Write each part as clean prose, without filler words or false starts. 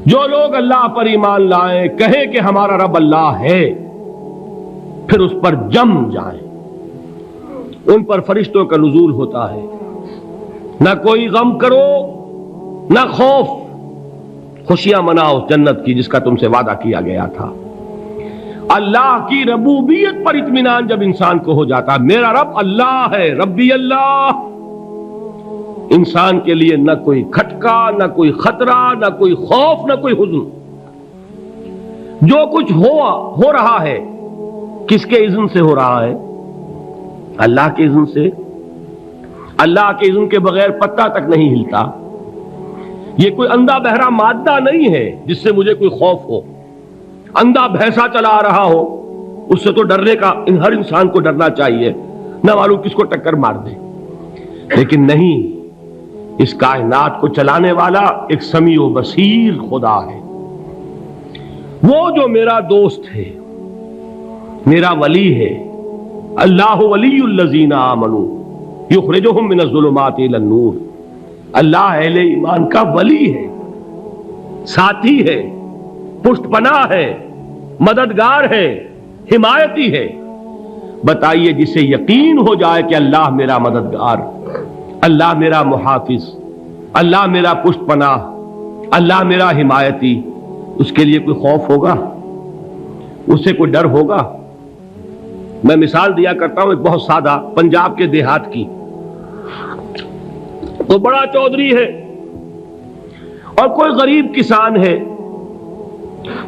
جو لوگ اللہ پر ایمان لائیں، کہیں کہ ہمارا رب اللہ ہے، پھر اس پر جم جائیں، ان پر فرشتوں کا نزول ہوتا ہے۔ نہ کوئی غم کرو نہ خوف، خوشیاں مناؤ جنت کی جس کا تم سے وعدہ کیا گیا تھا۔ اللہ کی ربوبیت پر اطمینان جب انسان کو ہو جاتا، میرا رب اللہ ہے، ربی اللہ، انسان کے لیے نہ کوئی کھٹکا، نہ کوئی خطرہ، نہ کوئی خوف، نہ کوئی حزن۔ جو کچھ ہو رہا ہے کس کے اذن سے ہو رہا ہے؟ اللہ کے اذن سے۔ اللہ کے اذن کے بغیر پتہ تک نہیں ہلتا۔ یہ کوئی اندھا بہرا مادہ نہیں ہے جس سے مجھے کوئی خوف ہو۔ اندھا بھینسا چلا آ رہا ہو اس سے تو ڈرنے کا ہر انسان کو ڈرنا چاہیے، نہ معلوم کس کو ٹکر مار دے۔ لیکن نہیں، اس کائنات کو چلانے والا ایک سمیع و بصیر خدا ہے، وہ جو میرا دوست ہے، میرا ولی ہے۔ اللہ ولی الذین آمنوا یخرجہم من الظلمات الی النور۔ اللہ اہل ایمان کا ولی ہے، ساتھی ہے، پشت پناہ ہے، مددگار ہے، حمایتی ہے۔ بتائیے جسے یقین ہو جائے کہ اللہ میرا مددگار، اللہ میرا محافظ، اللہ میرا پشت پناہ، اللہ میرا حمایتی، اس کے لیے کوئی خوف ہوگا؟ اس سے کوئی ڈر ہوگا؟ میں مثال دیا کرتا ہوں ایک بہت سادہ، پنجاب کے دیہات کی۔ تو بڑا چودھری ہے اور کوئی غریب کسان ہے۔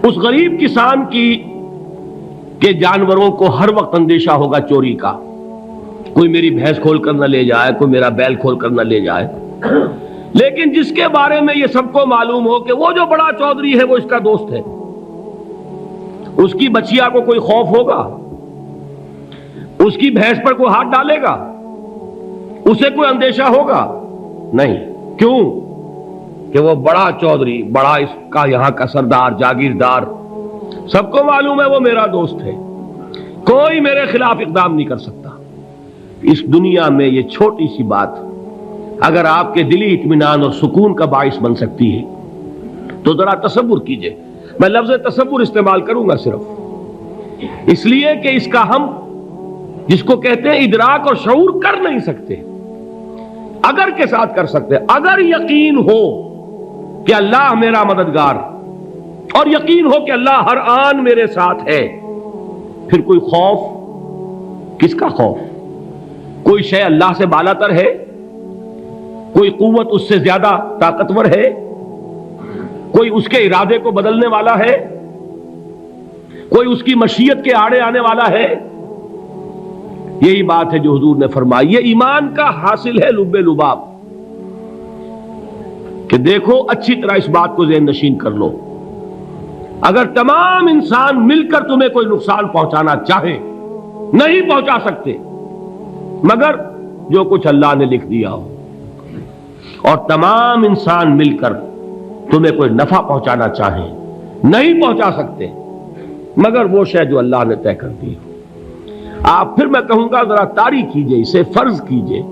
اس غریب کسان کے جانوروں کو ہر وقت اندیشہ ہوگا چوری کا، کوئی میری بھینس کھول کر نہ لے جائے، کوئی میرا بیل کھول کر نہ لے جائے۔ لیکن جس کے بارے میں یہ سب کو معلوم ہو کہ وہ جو بڑا چودھری ہے وہ اس کا دوست ہے، اس کی بچیا کو کوئی خوف ہوگا؟ اس کی بھینس پر کوئی ہاتھ ڈالے گا؟ اسے کوئی اندیشہ ہوگا؟ نہیں۔ کیوں؟ کہ وہ بڑا چودھری، بڑا اس کا یہاں کا سردار، جاگیردار، سب کو معلوم ہے وہ میرا دوست ہے، کوئی میرے خلاف اقدام نہیں کر سکتا۔ اس دنیا میں یہ چھوٹی سی بات اگر آپ کے دلی اطمینان اور سکون کا باعث بن سکتی ہے تو ذرا تصور کیجئے۔ میں لفظ تصور استعمال کروں گا صرف اس لیے کہ اس کا ہم جس کو کہتے ہیں ادراک اور شعور کر نہیں سکتے، اگر کے ساتھ کر سکتے۔ اگر یقین ہو کہ اللہ میرا مددگار اور یقین ہو کہ اللہ ہر آن میرے ساتھ ہے، پھر کوئی خوف؟ کس کا خوف؟ کوئی شے اللہ سے بالا تر ہے؟ کوئی قوت اس سے زیادہ طاقتور ہے؟ کوئی اس کے ارادے کو بدلنے والا ہے؟ کوئی اس کی مشیت کے آڑے آنے والا ہے؟ یہی بات ہے جو حضور نے فرمائی، یہ ایمان کا حاصل ہے لب لباب، کہ دیکھو اچھی طرح اس بات کو ذہن نشین کر لو، اگر تمام انسان مل کر تمہیں کوئی نقصان پہنچانا چاہے نہیں پہنچا سکتے، مگر جو کچھ اللہ نے لکھ دیا ہو، اور تمام انسان مل کر تمہیں کوئی نفع پہنچانا چاہیں نہیں پہنچا سکتے، مگر وہ شے جو اللہ نے طے کر دی ہو۔ آپ پھر میں کہوں گا ذرا طاری کیجئے، اسے فرض کیجئے،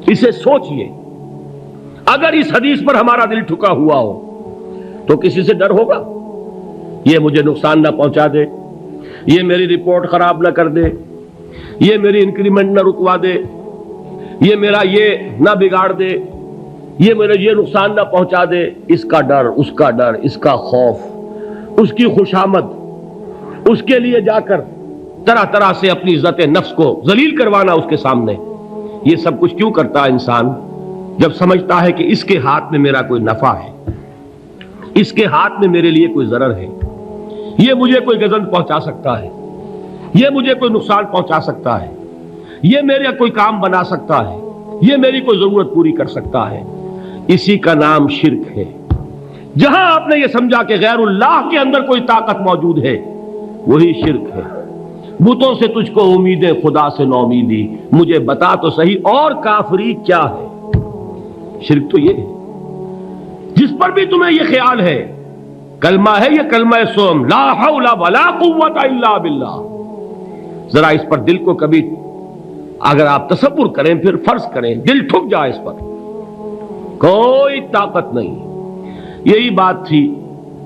اسے سوچئے، اگر اس حدیث پر ہمارا دل ٹھکا ہوا ہو تو کسی سے ڈر ہوگا؟ یہ مجھے نقصان نہ پہنچا دے، یہ میری رپورٹ خراب نہ کر دے، یہ میری انکریمنٹ نہ رکوا دے، یہ میرا یہ نہ بگاڑ دے، یہ میرا یہ نقصان نہ پہنچا دے۔ اس کا ڈر، اس کا ڈر، اس کا خوف، اس کی خوشامد، اس کے لیے جا کر طرح طرح سے اپنی عزت نفس کو ذلیل کروانا اس کے سامنے، یہ سب کچھ کیوں کرتا ہے انسان؟ جب سمجھتا ہے کہ اس کے ہاتھ میں میرا کوئی نفع ہے، اس کے ہاتھ میں میرے لیے کوئی ضرر ہے، یہ مجھے کوئی گزن پہنچا سکتا ہے، یہ مجھے کوئی نقصان پہنچا سکتا ہے، یہ میرا کوئی کام بنا سکتا ہے، یہ میری کوئی ضرورت پوری کر سکتا ہے، اسی کا نام شرک ہے۔ جہاں آپ نے یہ سمجھا کہ غیر اللہ کے اندر کوئی طاقت موجود ہے، وہی شرک ہے۔ بتوں سے تجھ کو امید خدا سے نومیدی، مجھے بتا تو صحیح اور کافری کیا ہے؟ شرک تو یہ ہے جس پر بھی تمہیں یہ خیال ہے، کلمہ ہے یہ کلمہ سوم، لا حول ولا قوت الا باللہ، ذرا اس پر دل کو کبھی اگر آپ تصور کریں، پھر فرض کریں، دل ٹھک جائے، اس پر کوئی طاقت نہیں۔ یہی بات تھی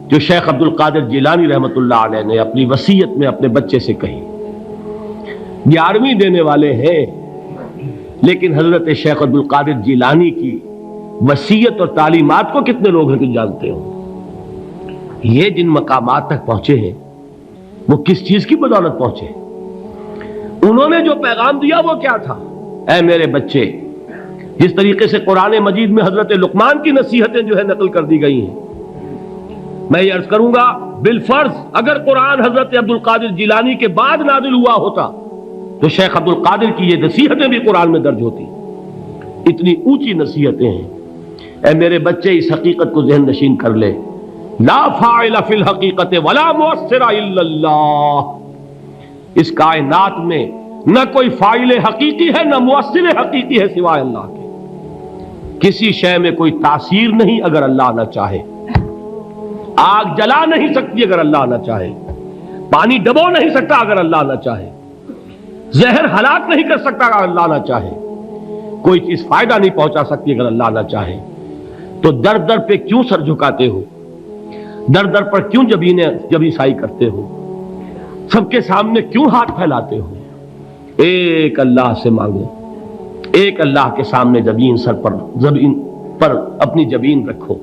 جو شیخ عبد القادر جیلانی رحمۃ اللہ علیہ نے اپنی وصیت میں اپنے بچے سے کہی. 11ویں دینے والے ہیں، لیکن حضرت شیخ عبد القادر جیلانی کی وصیت اور تعلیمات کو کتنے لوگ ہیں کہ جانتے ہو؟ یہ جن مقامات تک پہنچے ہیں وہ کس چیز کی بدولت پہنچے؟ انہوں نے جو پیغام دیا وہ کیا تھا؟ اے میرے بچے، جس طریقے سے قرآن مجید میں حضرت لقمان کی نصیحتیں جو ہے نقل کر دی گئی ہیں، میں یہ عرض کروں گا بالفرض اگر قرآن حضرت عبد القادر جیلانی کے بعد نازل ہوا ہوتا تو شیخ عبد القادر کی یہ نصیحتیں بھی قرآن میں درج ہوتی. اتنی اونچی نصیحتیں ہیں. اے میرے بچے، اس حقیقت کو ذہن نشین کر لے، لا فاعل فی الحقیقت ولا مؤثر الا اللہ. اس کائنات میں نہ کوئی فاعل حقیقی ہے نہ مؤثر حقیقی ہے سوائے اللہ کے. کسی شے میں کوئی تاثیر نہیں اگر اللہ نہ چاہے. آگ جلا نہیں سکتی اگر اللہ نہ چاہے. پانی ڈبو نہیں سکتا اگر اللہ نہ چاہے. زہر ہلاک نہیں کر سکتا اگر اللہ نہ چاہے. کوئی چیز فائدہ نہیں پہنچا سکتی اگر اللہ نہ چاہے. تو در در پہ کیوں سر جھکاتے ہو؟ در در پر کیوں جبیں سائی کرتے ہو؟ سب کے سامنے کیوں ہاتھ پھیلاتے ہو؟ ایک اللہ سے مانگو، ایک اللہ کے سامنے زبین پر اپنی جبین رکھو.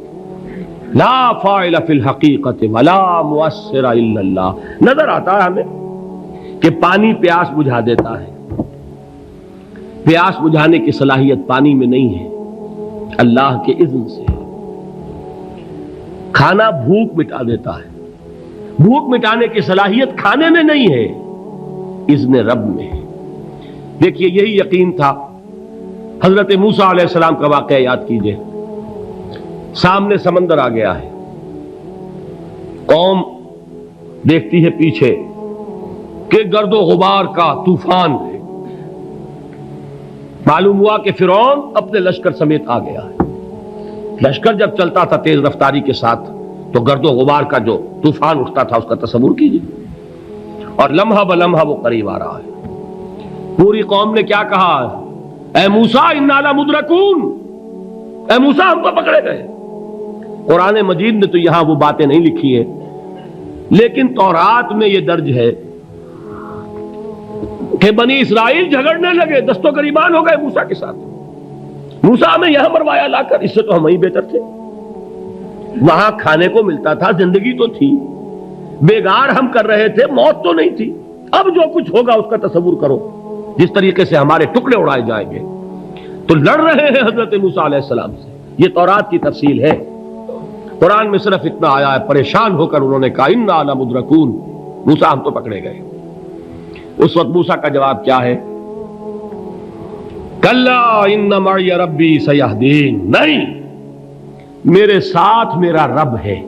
لا فاعل فی الحقیقت ولا مؤثر الا اللہ. نظر آتا ہے ہمیں کہ پانی پیاس بجھا دیتا ہے. پیاس بجھانے کی صلاحیت پانی میں نہیں ہے، اللہ کے اذن سے. کھانا بھوک مٹا دیتا ہے، بھوک مٹانے کی صلاحیت کھانے میں نہیں ہے، اذن رب میں ہے. دیکھیے یہی یقین تھا. حضرت موسیٰ علیہ السلام کا واقعہ یاد کیجئے. سامنے سمندر آ گیا ہے، قوم دیکھتی ہے پیچھے کہ گرد و غبار کا طوفان ہے. معلوم ہوا کہ فرعون اپنے لشکر سمیت آ گیا ہے. لشکر جب چلتا تھا تیز رفتاری کے ساتھ تو گرد و غبار کا جو طوفان اٹھتا تھا اس کا تصور کیجیے. اور لمحہ بلمحہ وہ قریب آ رہا ہے. پوری قوم نے کیا کہا؟ اے موسیٰ انا لمدرکون، اے موسیٰ ہم تو پکڑے گئے. قرآن مجید نے تو یہاں وہ باتیں نہیں لکھی ہیں، لیکن تورات میں یہ درج ہے کہ بنی اسرائیل جھگڑنے لگے، دست و گریبان ہو گئے موسیٰ کے ساتھ. موسیٰ ہمیں یہاں مروایا لا کر، اس سے تو ہم ہی بہتر تھے. وہاں کھانے کو ملتا تھا، زندگی تو تھی، بیگار ہم کر رہے تھے، موت تو نہیں تھی. اب جو کچھ ہوگا اس کا تصور کرو، جس طریقے سے ہمارے ٹکڑے اڑائے جائیں گے. تو لڑ رہے ہیں حضرت موسیٰ علیہ السلام سے. یہ تورات کی تفصیل ہے. قرآن میں صرف اتنا آیا ہے، پریشان ہو کر انہوں نے کہا انا لمدرکون، موسیٰ ہم تو پکڑے گئے. اس وقت موسیٰ کا جواب کیا ہے؟ کلا ان معی ربی سیہدین. نہیں، میرے ساتھ میرا رب ہے،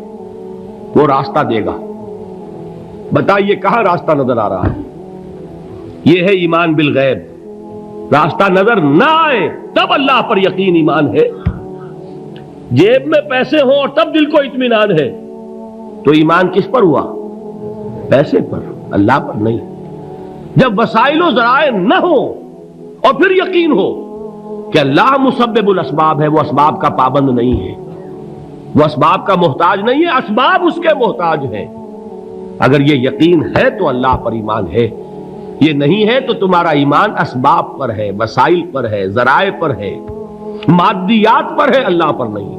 وہ راستہ دے گا. بتائیے کہاں راستہ نظر آ رہا ہے؟ یہ ہے ایمان بالغیب. راستہ نظر نہ آئے تب اللہ پر یقین ایمان ہے. جیب میں پیسے ہوں اور تب دل کو اطمینان ہے تو ایمان کس پر ہوا؟ پیسے پر، اللہ پر نہیں. جب وسائل و ذرائع نہ ہو اور پھر یقین ہو کہ اللہ مسبب الاسباب ہے، وہ اسباب کا پابند نہیں ہے، وہ اسباب کا محتاج نہیں ہے، اسباب اس کے محتاج ہے. اگر یہ یقین ہے تو اللہ پر ایمان ہے. یہ نہیں ہے تو تمہارا ایمان اسباب پر ہے، وسائل پر ہے، ذرائع پر ہے، مادیات پر ہے، اللہ پر نہیں.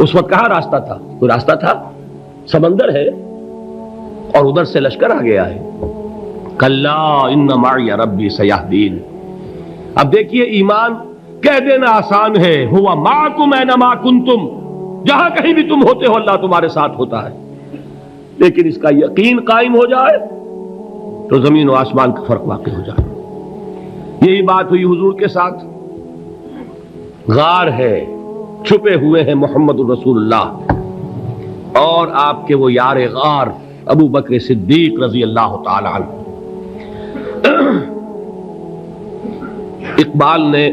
اس وقت کہاں راستہ تھا؟ کوئی راستہ تھا؟ سمندر ہے اور ادھر سے لشکر آ گیا ہے. کلا ان معی ربی سیہدین. اب دیکھیے ایمان کہہ دینا آسان ہے، ہوا معکم اینما کنتم، جہاں کہیں بھی تم ہوتے ہو اللہ تمہارے ساتھ ہوتا ہے. لیکن اس کا یقین قائم ہو جائے تو زمین و آسمان کا فرق واقع ہو جائے. یہی بات ہوئی حضور کے ساتھ. غار ہے، چھپے ہوئے ہیں محمد الرسول اللہ اور آپ کے وہ یار غار ابو بکر صدیق رضی اللہ تعالی عنہ. اقبال نے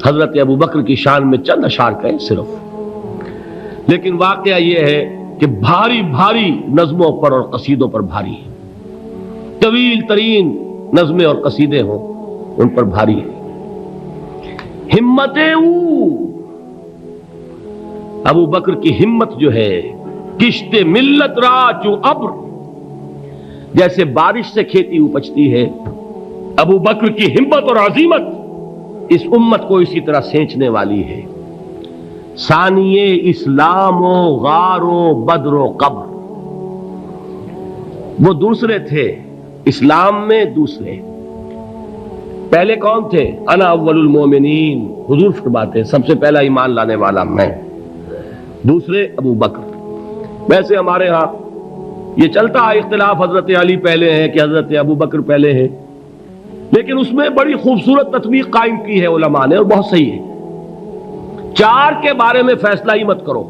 حضرت ابو بکر کی شان میں چند اشعار کہے صرف، لیکن واقعہ یہ ہے کہ بھاری بھاری نظموں پر اور قصیدوں پر بھاری ہے. طویل ترین نظمیں اور قصیدے ہوں ان پر بھاری ہے. ہمت ابو بکر کی ہمت جو ہے کشت ملت را چو ابر، جیسے بارش سے کھیتی اپجتی ہے، ابو بکر کی ہمت اور عزیمت اس امت کو اسی طرح سینچنے والی ہے۔ ثانیے اسلام و غار و بدر و قبر، وہ دوسرے تھے اسلام میں، دوسرے پہلے کون تھے؟ انا اول المومنین، حضور فرماتے ہیں سب سے پہلا ایمان لانے والا میں، دوسرے ابو بکر۔ ویسے ہمارے ہاں یہ چلتا ہے اختلاف، حضرت علی پہلے ہیں کہ حضرت ابو بکر پہلے ہیں، لیکن اس میں بڑی خوبصورت تطبیق قائم کی ہے علماء نے، اور بہت صحیح ہے۔ چار کے بارے میں فیصلہ ہی مت کرو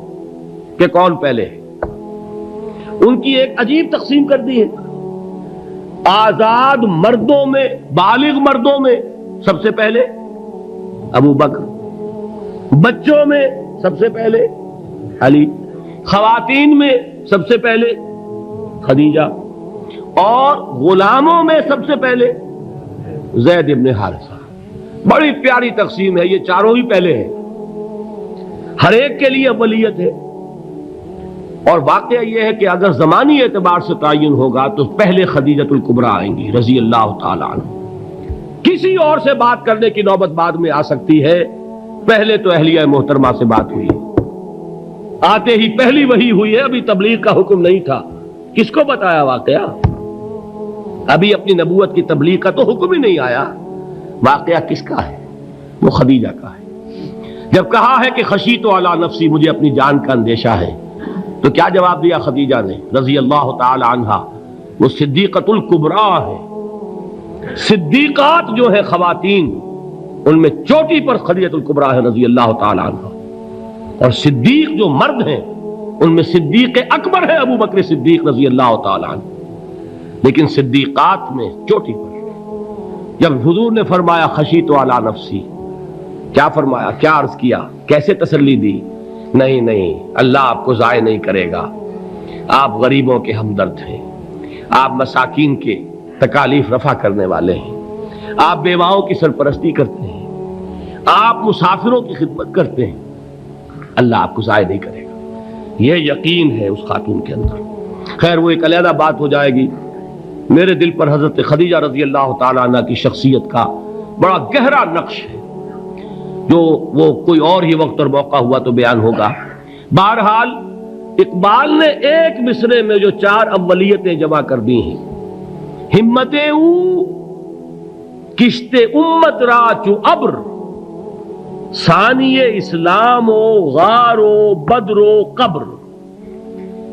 کہ کون پہلے ہے، ان کی ایک عجیب تقسیم کر دی ہے۔ آزاد مردوں میں، بالغ مردوں میں سب سے پہلے ابو بکر، بچوں میں سب سے پہلے علی، خواتین میں سب سے پہلے خدیجہ، اور غلاموں میں سب سے پہلے زید ابن حارثہ۔ بڑی پیاری تقسیم ہے، یہ چاروں ہی پہلے ہیں، ہر ایک کے لیے اولیت ہے۔ اور واقعہ یہ ہے کہ اگر زمانی اعتبار سے تعین ہوگا تو پہلے خدیجۃ الکبریٰ آئیں گی رضی اللہ تعالی عنہ۔ کسی اور سے بات کرنے کی نوبت بعد میں آ سکتی ہے، پہلے تو اہلیہ محترمہ سے بات ہوئی ہے، آتے ہی پہلی وحی ہوئی ہے، ابھی تبلیغ کا حکم نہیں تھا۔ کس کو بتایا واقعہ؟ ابھی اپنی نبوت کی تبلیغ کا تو حکم ہی نہیں آیا۔ واقعہ کس کا ہے؟ وہ خدیجہ کا ہے۔ جب کہا ہے کہ خشیت علی نفسی، مجھے اپنی جان کا اندیشہ ہے، تو کیا جواب دیا خدیجہ نے رضی اللہ تعالی عنہا؟ وہ صدیقۃ الکبریٰ ہے۔ صدیقات جو ہے خواتین، ان میں چوٹی پر خدیجۃ الکبریٰ ہے رضی اللہ تعالی عنہا، اور صدیق جو مرد ہیں ان میں صدیق اکبر ہے ابو بکر صدیق رضی اللہ تعالی عنہ، لیکن صدیقات میں چوٹی پر۔ جب حضور نے فرمایا خشیت علی نفسی، کیا فرمایا، کیا عرض کیا، کیسے تسلی دی؟ نہیں نہیں، اللہ آپ کو ضائع نہیں کرے گا، آپ غریبوں کے ہمدرد ہیں، آپ مساکین کے تکالیف رفع کرنے والے ہیں، آپ بیواؤں کی سرپرستی کرتے ہیں، آپ مسافروں کی خدمت کرتے ہیں، اللہ آپ کو ضائع نہیں کرے گا۔ یہ یقین ہے اس خاتون کے اندر۔ خیر وہ ایک علیحدہ بات ہو جائے گی۔ میرے دل پر حضرت خدیجہ رضی اللہ تعالی عنہ کی شخصیت کا بڑا گہرا نقش ہے، جو وہ کوئی اور ہی وقت اور موقع ہوا تو بیان ہوگا۔ بہرحال اقبال نے ایک مصرے میں جو چار اولیتیں جمع کر دی ہیں، ہمت او کشت امت را چو ابر، ثانی اسلام و غار و بدر و قبر۔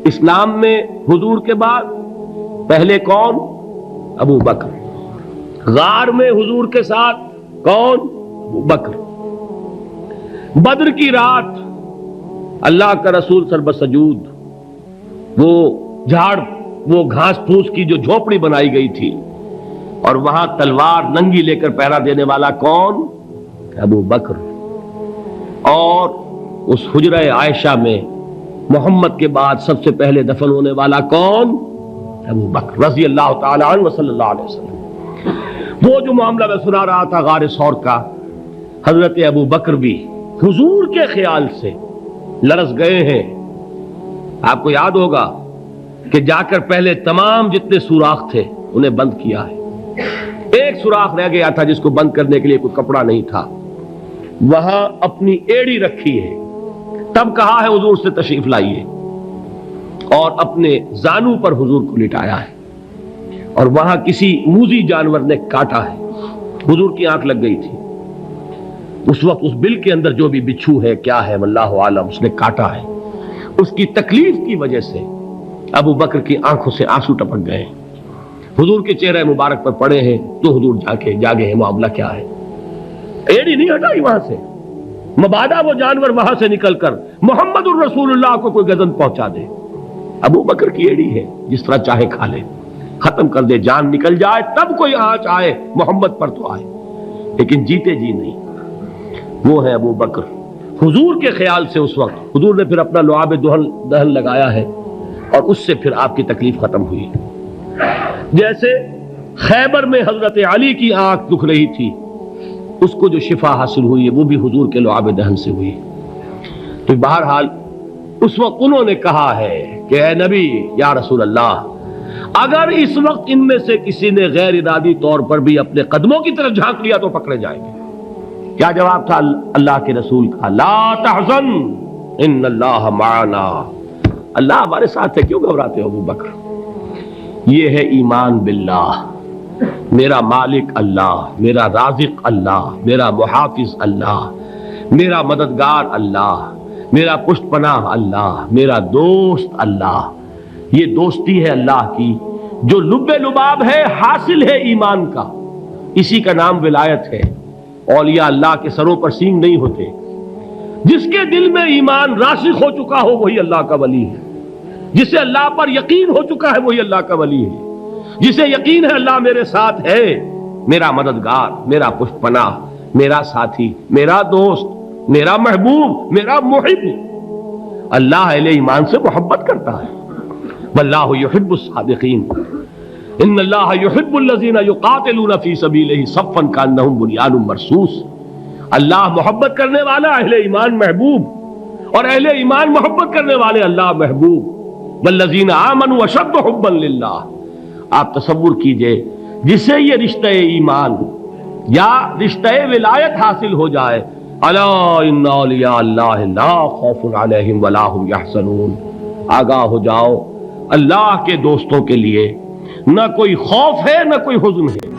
اسلام میں حضور کے بعد پہلے کون؟ ابو بکر۔ غار میں حضور کے ساتھ کون؟ ابو بکر۔ بدر کی رات اللہ کا رسول سربسجود، وہ جھاڑ، وہ گھاس پھوس کی جو جھوپڑی بنائی گئی تھی، اور وہاں تلوار ننگی لے کر پہرا دینے والا کون؟ ابو بکر۔ اور اس حجرہ عائشہ میں محمد کے بعد سب سے پہلے دفن ہونے والا کون؟ ابو بکر رضی اللہ تعالی عنہ وصلی اللہ علیہ وسلم۔ وہ جو معاملہ میں سنا رہا تھا غار ثور کا، حضرت ابو بکر بھی حضور کے خیال سے لرز گئے ہیں۔ آپ کو یاد ہوگا کہ جا کر پہلے تمام جتنے سوراخ تھے انہیں بند کیا ہے، ایک سوراخ رہ گیا تھا جس کو بند کرنے کے لیے کوئی کپڑا نہیں تھا، وہاں اپنی ایڑی رکھی ہے، تب کہا ہے حضور سے تشریف لائیے، اور اپنے زانو پر حضور کو لٹایا ہے، اور وہاں کسی موذی جانور نے کاٹا ہے، حضور کی آنکھ لگ گئی تھی، اس وقت اس بل کے اندر جو بھی بچھو ہے کیا ہے واللہ عالم، اس نے کاٹا ہے، اس کی تکلیف کی وجہ سے ابو بکر کی آنکھوں سے آنسو ٹپک گئے، حضور کے چہرے مبارک پر پڑے ہیں، تو حضور جاگے ہیں، معاملہ کیا ہے؟ ایڑی نہیں ہٹائی وہاں سے، مبادا وہ جانور وہاں سے نکل کر محمد الرسول اللہ کو کوئی گزن پہنچا دے، ابو بکر کی ایڑی ہے، جس طرح چاہے کھا لے، ختم کر دے، جان نکل جائے تب کوئی آنچ آئے، محمد پر تو آئے، لیکن جیتے جی نہیں۔ وہ ہے ابو بکر۔ حضور کے خیال سے اس وقت حضور نے پھر اپنا لعاب دہن لگایا ہے، اور اس سے پھر آپ کی تکلیف ختم ہوئی۔ جیسے خیبر میں حضرت علی کی آنکھ دکھ رہی تھی، اس کو جو شفا حاصل ہوئی ہے وہ بھی حضور کے لعاب دہن سے ہوئی۔ تو بہرحال اس وقت انہوں نے کہا ہے کہ اے نبی یا رسول اللہ، اگر اس وقت ان میں سے کسی نے غیر ارادی طور پر بھی اپنے قدموں کی طرف جھانک لیا تو پکڑے جائیں گے۔ کیا جواب تھا اللہ کے رسول کا؟ لا تحزن ان اللہ معنا، اللہ ہمارے ساتھ ہے، کیوں گھبراتے ہو ابو بکر؟ یہ ہے ایمان باللہ، میرا مالک اللہ، میرا رازق اللہ، میرا محافظ اللہ، میرا مددگار اللہ، میرا پشت پناہ اللہ، میرا دوست اللہ۔ یہ دوستی ہے اللہ کی جو لب لباب ہے، حاصل ہے ایمان کا، اسی کا نام ولایت ہے۔ اولیاء اللہ کے سروں پر سینگ نہیں ہوتے، جس کے دل میں ایمان راسخ ہو چکا ہو وہی اللہ کا ولی ہے، جسے اللہ پر یقین ہو چکا ہے وہی اللہ کا ولی ہے، جسے یقین ہے اللہ میرے ساتھ ہے، میرا مددگار، میرا پشت پناہ، میرا ساتھی، میرا دوست، میرا محبوب، میرا محب۔ اللہ اہل ایمان سے محبت کرتا ہے۔ واللہ یحب الصادقین، ان اللہ یحب الذین یقاتلون فی سبیلہ صفا کانہم بنیان مرصوص۔ اللہ محبت کرنے والا، اہل ایمان محبوب، اور اہل ایمان محبت کرنے والے اللہ محبوب۔ والذین آمنوا اشد حبا للہ۔ آپ تصور کیجئے جسے یہ رشتہ ایمان یا رشتہ ولایت حاصل ہو جائے، الا ان اولیاء اللہ لا خوف علیہم ولا هم یحزنون، آگاہ ہو جاؤ، اللہ کے دوستوں کے لیے نہ کوئی خوف ہے نہ کوئی حزن ہے۔